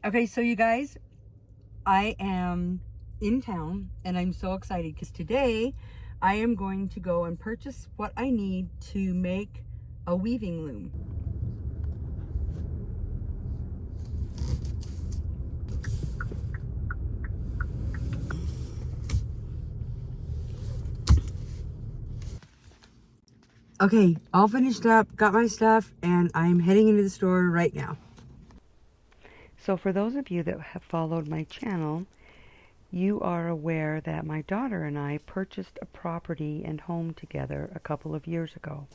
Okay, so you guys, I am in town and I'm so excited because today I am going to go and purchase what I need to make a weaving loom. Okay, all finished up, got my stuff, and I'm heading into the store right now. So for those of you that have followed my channel, you are aware that my daughter and I purchased a property and home together a couple of years ago.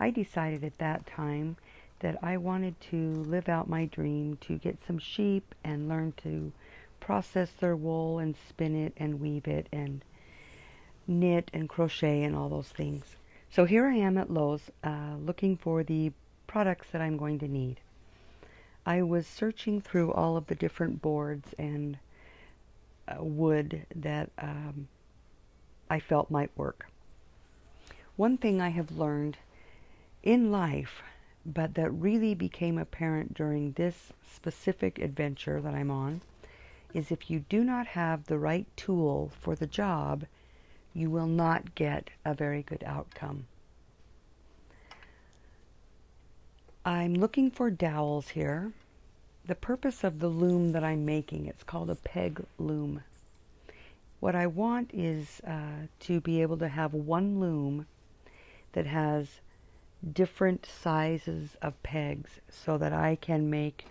I decided at that time that I wanted to live out my dream to get some sheep and learn to process their wool and spin it and weave it and knit and crochet and all those things. So here I am at Lowe's looking for the products that I'm going to need. I was searching through all of the different boards and wood that I felt might work. One thing I have learned in life, but that really became apparent during this specific adventure that I'm on, is if you do not have the right tool for the job, you will not get a very good outcome. I'm looking for dowels here. The purpose of the loom that I'm making, it's called a Peg Loom. What I want is to be able to have one loom that has different sizes of pegs so that I can make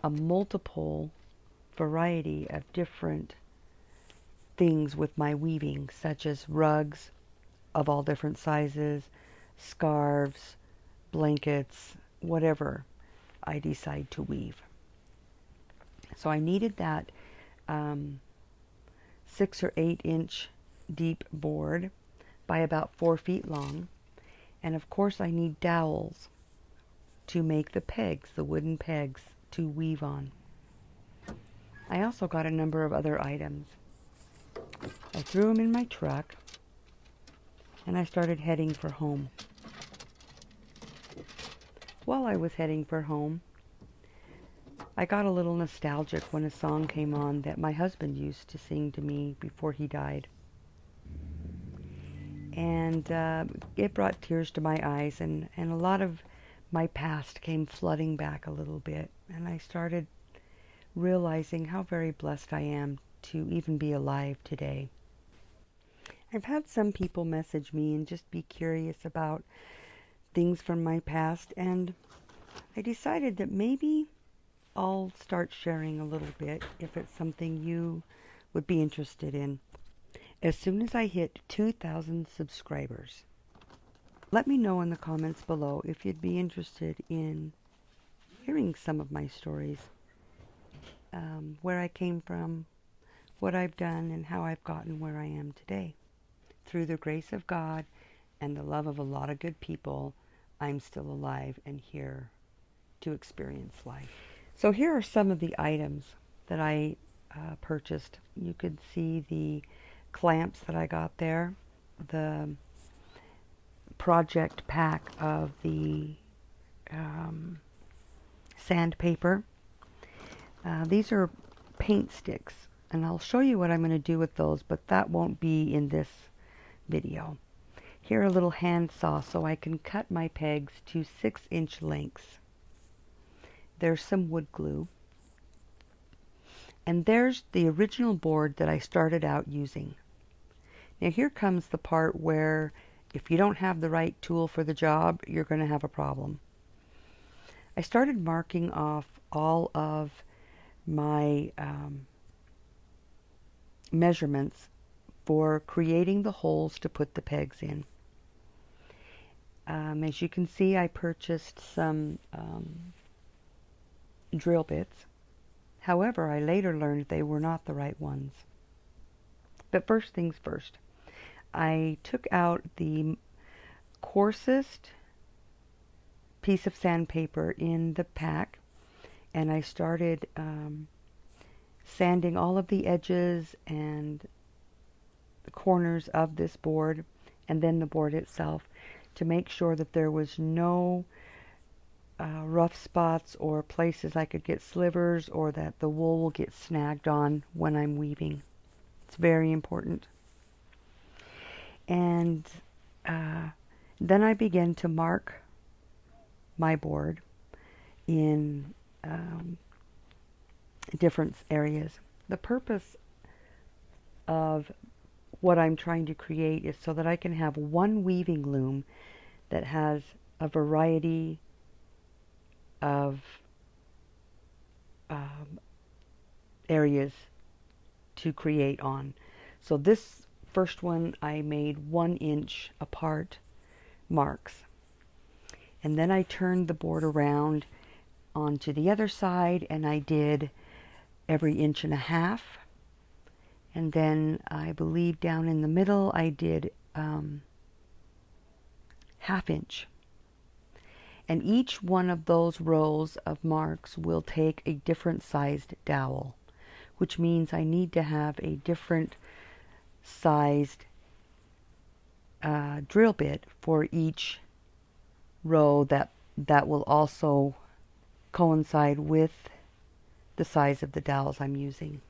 a multiple variety of different things with my weaving, such as rugs of all different sizes, scarves, blankets, whatever I decide to weave. So I needed that 6 or 8 inch deep board by about 4 feet long. And of course I need dowels to make the pegs, the wooden pegs to weave on. I also got a number of other items. I threw them in my truck and I started heading for home. While I was heading for home, I got a little nostalgic when a song came on that my husband used to sing to me before he died. And it brought tears to my eyes, and a lot of my past came flooding back a little bit. And I started realizing how very blessed I am to even be alive today. I've had some people message me and just be curious about things from my past, and I decided that maybe I'll start sharing a little bit if it's something you would be interested in. As soon as I hit 2,000 subscribers, let me know in the comments below if you'd be interested in hearing some of my stories, where I came from, what I've done, and how I've gotten where I am today. Through the grace of God and the love of a lot of good people, I'm still alive and here to experience life. So here are some of the items that I purchased. You could see the clamps that I got there, the project pack of the sandpaper. These are paint sticks, and I'll show you what I'm going to do with those, but that won't be in this video. Here are a little hand saw so I can cut my pegs to 6-inch lengths. There's some wood glue. And there's the original board that I started out using. Now here comes the part where if you don't have the right tool for the job, you're going to have a problem. I started marking off all of my measurements for creating the holes to put the pegs in. As you can see, I purchased some drill bits. However, I later learned they were not the right ones. But first things first, I took out the coarsest piece of sandpaper in the pack, and I started sanding all of the edges and the corners of this board and then the board itself to make sure that there was no rough spots or places I could get slivers or that the wool will get snagged on when I'm weaving. It's very important. And then I begin to mark my board in different areas. The purpose of what I'm trying to create is so that I can have one weaving loom that has a variety of areas to create on. So this first one I made 1 inch apart marks. And then I turned the board around onto the other side and I did every 1.5 inches. And then I believe down in the middle I did 1/2 inch. And each one of those rows of marks will take a different sized dowel, which means I need to have a different sized drill bit for each row that will also coincide with the size of the dowels I'm using.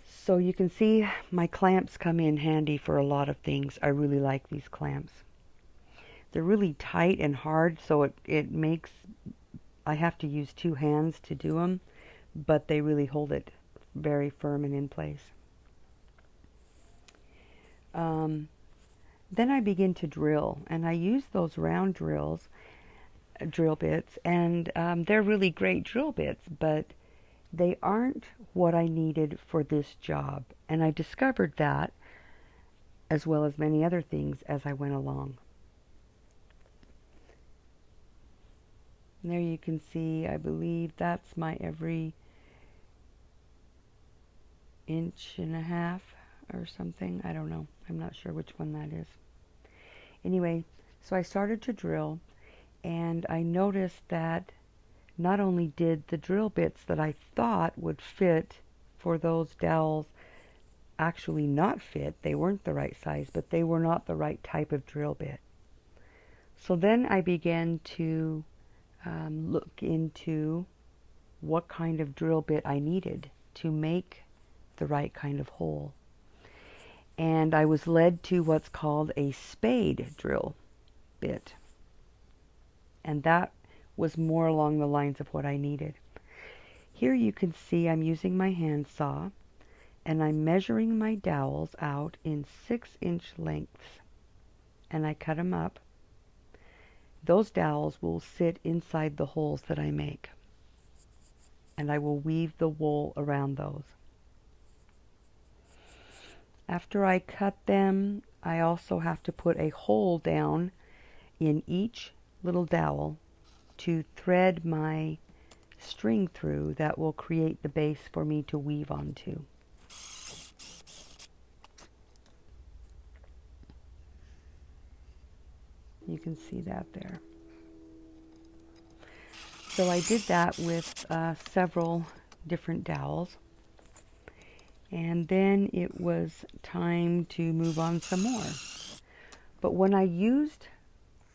So you can see my clamps come in handy for a lot of things. I really like these clamps. They're really tight and hard, so it makes, I have to use 2 hands to do them, but they really hold it very firm and in place. Then I begin to drill, and I use those round drill bits, and they're really great drill bits, but they aren't what I needed for this job. And I discovered that, as well as many other things, as I went along. And there you can see, I believe that's my every 1.5 inches or something. I don't know. I'm not sure which one that is. Anyway, so I started to drill, and I noticed that not only did the drill bits that I thought would fit for those dowels actually not fit, they weren't the right size, but they were not the right type of drill bit. So then I began to look into what kind of drill bit I needed to make the right kind of hole. And I was led to what's called a spade drill bit. And that was more along the lines of what I needed. Here you can see I'm using my hand saw, and I'm measuring my dowels out in 6-inch lengths, and I cut them up. Those dowels will sit inside the holes that I make, and I will weave the wool around those. After I cut them, I also have to put a hole down in each little dowel to thread my string through that will create the base for me to weave onto. You can see that there. So I did that with several different dowels. And then it was time to move on some more. But when I used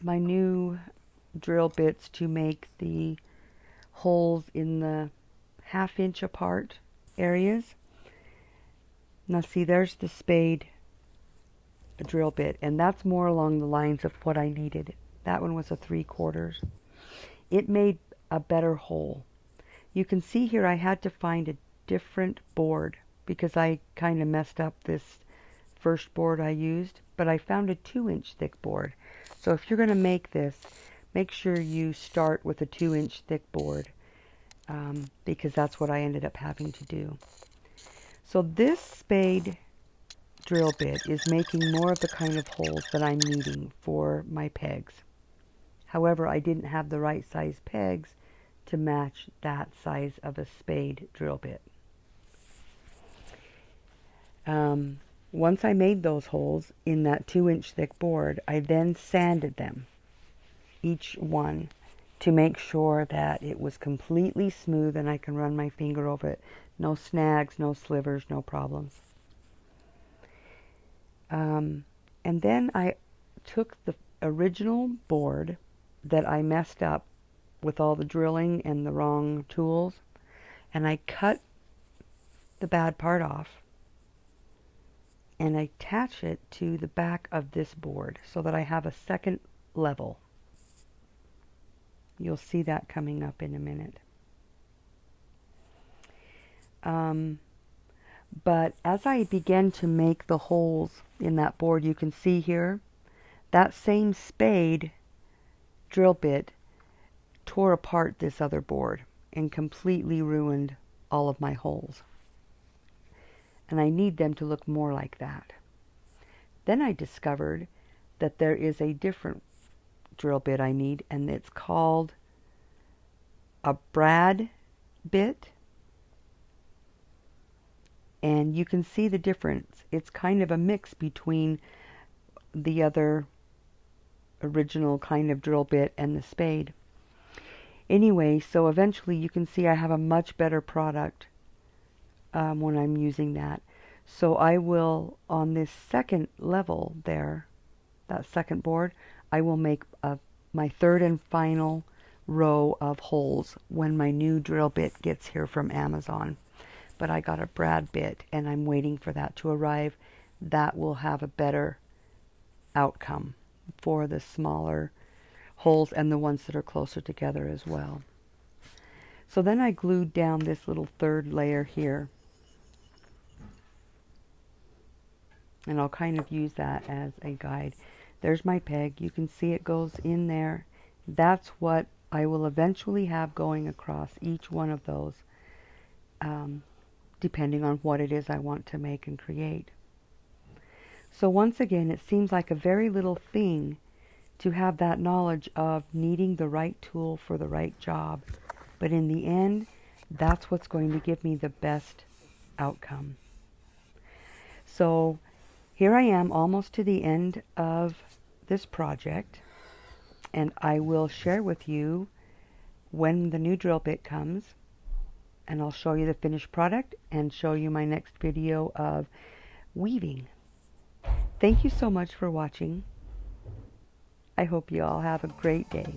my new drill bits to make the holes in the 1/2 inch apart areas, now see, there's the spade drill bit, and that's more along the lines of what I needed. That one was a 3/4. It made a better hole. You can see here I had to find a different board because I kind of messed up this first board I used, but I found a 2-inch thick board. So if you're going to make this, make sure you start with a 2-inch thick board, because that's what I ended up having to do. So this spade drill bit is making more of the kind of holes that I'm needing for my pegs. However, I didn't have the right size pegs to match that size of a spade drill bit. Once I made those holes in that 2-inch thick board, I then sanded them, each one, to make sure that it was completely smooth and I can run my finger over it. No snags, no slivers, no problems. And then I took the original board that I messed up with all the drilling and the wrong tools, and I cut the bad part off and I attach it to the back of this board so that I have a second level. You'll see that coming up in a minute. But as I began to make the holes in that board, you can see here, that same spade drill bit tore apart this other board and completely ruined all of my holes. And I need them to look more like that. Then I discovered that there is a different drill bit I need, and it's called a brad bit. And you can see the difference. It's kind of a mix between the other original kind of drill bit and the spade. Anyway, so eventually you can see I have a much better product when I'm using that. So I will, on this second level there, that second board, I will make my third and final row of holes when my new drill bit gets here from Amazon. But I got a brad bit and I'm waiting for that to arrive. That will have a better outcome for the smaller holes and the ones that are closer together as well. So then I glued down this little third layer here. And I'll kind of use that as a guide. There's my peg. You can see it goes in there. That's what I will eventually have going across each one of those, depending on what it is I want to make and create. So once again, it seems like a very little thing to have that knowledge of needing the right tool for the right job. But in the end, that's what's going to give me the best outcome. So here I am almost to the end of this project, and I will share with you when the new drill bit comes, and I'll show you the finished product and show you my next video of weaving. Thank you so much for watching. I hope you all have a great day.